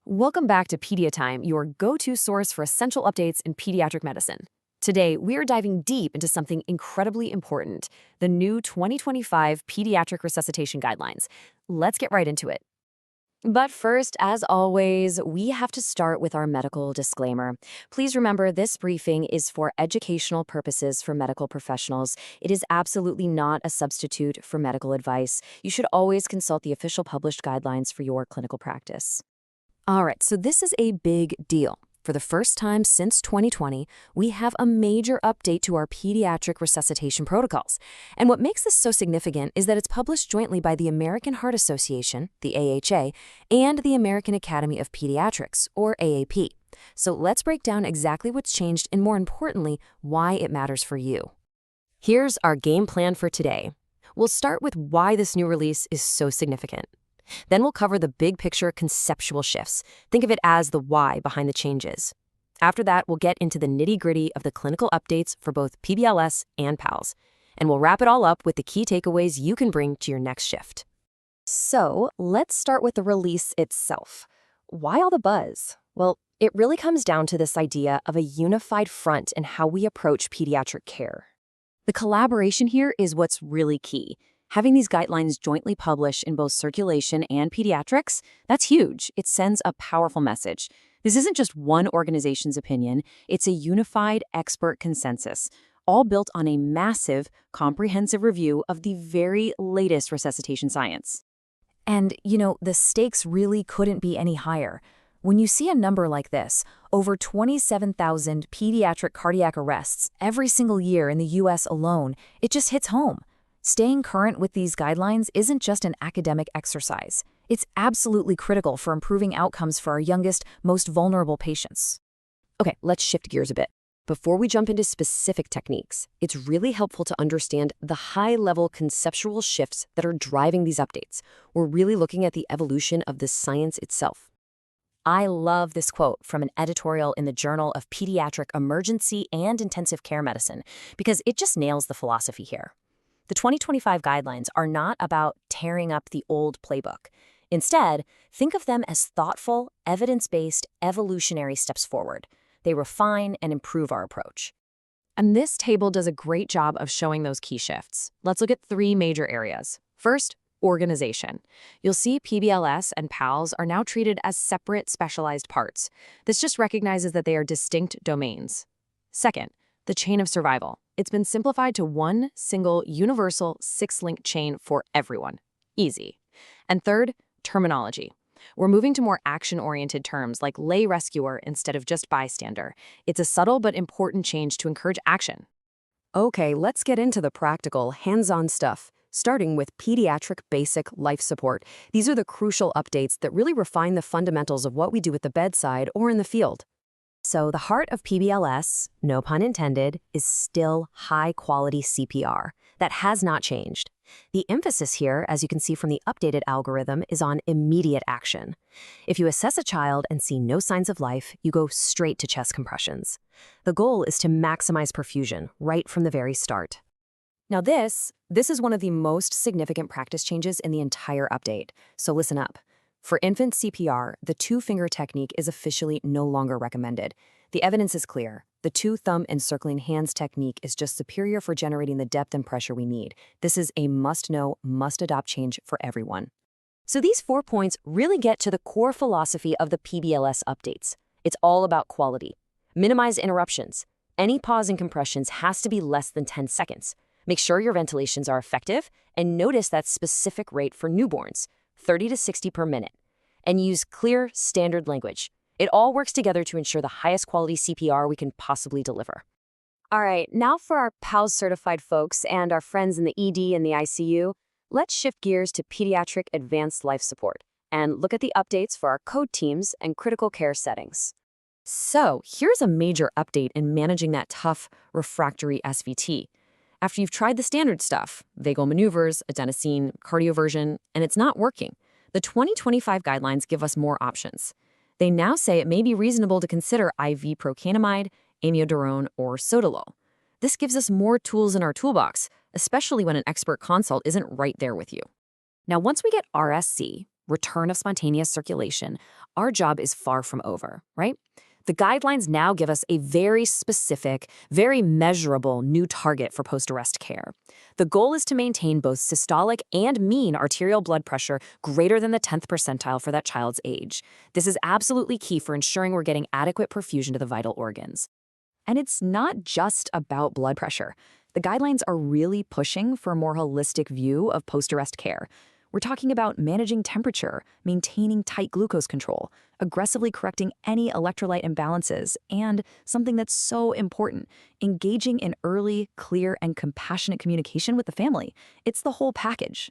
Welcome back to PediaTime, your go-to source for essential updates in pediatric medicine. Today, we are diving deep into something incredibly important, the new 2025 Pediatric Resuscitation Guidelines. Let's get right into it. But first, as always, we have to start with our medical disclaimer. Please remember this briefing is for educational purposes for medical professionals. It is absolutely not a substitute for medical advice. You should always consult the official published guidelines for your clinical practice. All right, so this is a big deal. For the first time since 2020, we have a major update to our pediatric resuscitation protocols. And what makes this so significant is that it's published jointly by the American Heart Association, the AHA, and the American Academy of Pediatrics, or AAP. So let's break down exactly what's changed and, more importantly, why it matters for you. Here's our game plan for today. We'll start with why this new release is so significant. Then we'll cover the big picture conceptual shifts. Think of it as the why behind the changes. After that, we'll get into the nitty-gritty of the clinical updates for both PBLS and PALS. And we'll wrap it all up with the key takeaways you can bring to your next shift. So let's start with the release itself. Why all the buzz? Well, it really comes down to this idea of a unified front in how we approach pediatric care. The collaboration here is what's really key. Having these guidelines jointly published in both circulation and pediatrics, that's huge. It sends a powerful message. This isn't just one organization's opinion, it's a unified expert consensus, all built on a massive, comprehensive review of the very latest resuscitation science. And, the stakes really couldn't be any higher. When you see a number like this, over 27,000 pediatric cardiac arrests every single year in the U.S. alone, it just hits home. Staying current with these guidelines isn't just an academic exercise. It's absolutely critical for improving outcomes for our youngest, most vulnerable patients. Okay, let's shift gears a bit. Before we jump into specific techniques, it's really helpful to understand the high-level conceptual shifts that are driving these updates. We're really looking at the evolution of the science itself. I love this quote from an editorial in the Journal of Pediatric Emergency and Intensive Care Medicine because it just nails the philosophy here. The 2025 guidelines are not about tearing up the old playbook. Instead, think of them as thoughtful, evidence-based, evolutionary steps forward. They refine and improve our approach. And this table does a great job of showing those key shifts. Let's look at three major areas. First, organization. You'll see PBLS and PALS are now treated as separate, specialized parts. This just recognizes that they are distinct domains. Second, the chain of survival. It's been simplified to one single universal 6-link chain for everyone. Easy. And third, terminology. We're moving to more action-oriented terms like lay rescuer instead of just bystander. It's a subtle but important change to encourage action. Okay, let's get into the practical, hands-on stuff, starting with Pediatric Basic Life Support. These are the crucial updates that really refine the fundamentals of what we do at the bedside or in the field. So the heart of PBLS, no pun intended, is still high-quality CPR. That has not changed. The emphasis here, as you can see from the updated algorithm, is on immediate action. If you assess a child and see no signs of life, you go straight to chest compressions. The goal is to maximize perfusion right from the very start. Now this is one of the most significant practice changes in the entire update, so listen up. For infant CPR, the two-finger technique is officially no longer recommended. The evidence is clear. The two-thumb encircling hands technique is just superior for generating the depth and pressure we need. This is a must-know, must-adopt change for everyone. So these 4 points really get to the core philosophy of the PBLS updates. It's all about quality. Minimize interruptions. Any pause in compressions has to be less than 10 seconds. Make sure your ventilations are effective, and notice that specific rate for newborns, 30 to 60 per minute, and use clear, standard language. It all works together to ensure the highest quality CPR we can possibly deliver. All right, now for our PALS certified folks and our friends in the ED and the ICU, let's shift gears to Pediatric Advanced Life Support and look at the updates for our code teams and critical care settings. So here's a major update in managing that tough, refractory SVT. After you've tried the standard stuff, vagal maneuvers, adenosine, cardioversion, and it's not working, the 2025 guidelines give us more options. They now say it may be reasonable to consider IV procainamide, amiodarone, or sotalol. This gives us more tools in our toolbox, especially when an expert consult isn't right there with you. Now, once we get RSC, return of spontaneous circulation, our job is far from over, right? The guidelines now give us a very specific, very measurable new target for post-arrest care. The goal is to maintain both systolic and mean arterial blood pressure greater than the 10th percentile for that child's age. This is absolutely key for ensuring we're getting adequate perfusion to the vital organs. And it's not just about blood pressure. The guidelines are really pushing for a more holistic view of post-arrest care. We're talking about managing temperature, maintaining tight glucose control, aggressively correcting any electrolyte imbalances, and something that's so important, engaging in early, clear, and compassionate communication with the family. It's the whole package.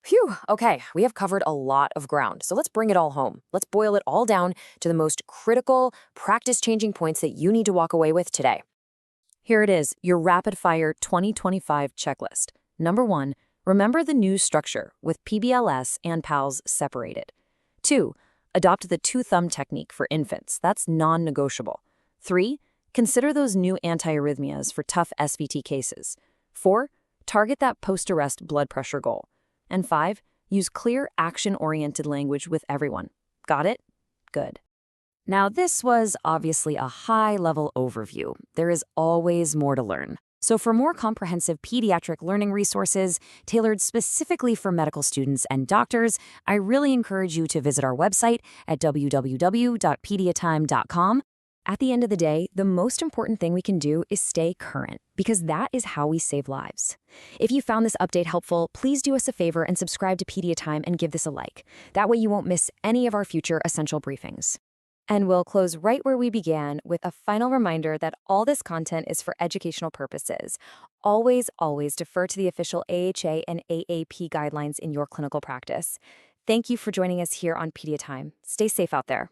Phew, okay, we have covered a lot of ground, so let's bring it all home. Let's boil it all down to the most critical, practice-changing points that you need to walk away with today. Here it is, your rapid-fire 2025 checklist. Number 1, remember the new structure with PBLS and PALS separated. 2, adopt the two-thumb technique for infants. That's non-negotiable. 3, consider those new antiarrhythmias for tough SVT cases. 4, target that post-arrest blood pressure goal. And 5, use clear, action-oriented language with everyone. Got it? Good. Now, this was obviously a high-level overview. There is always more to learn. So for more comprehensive pediatric learning resources tailored specifically for medical students and doctors, I really encourage you to visit our website at www.pediatime.com. At the end of the day, the most important thing we can do is stay current, because that is how we save lives. If you found this update helpful, please do us a favor and subscribe to PediaTime and give this a like. That way you won't miss any of our future essential briefings. And we'll close right where we began with a final reminder that all this content is for educational purposes. Always, always defer to the official AHA and AAP guidelines in your clinical practice. Thank you for joining us here on PediaTime. Stay safe out there.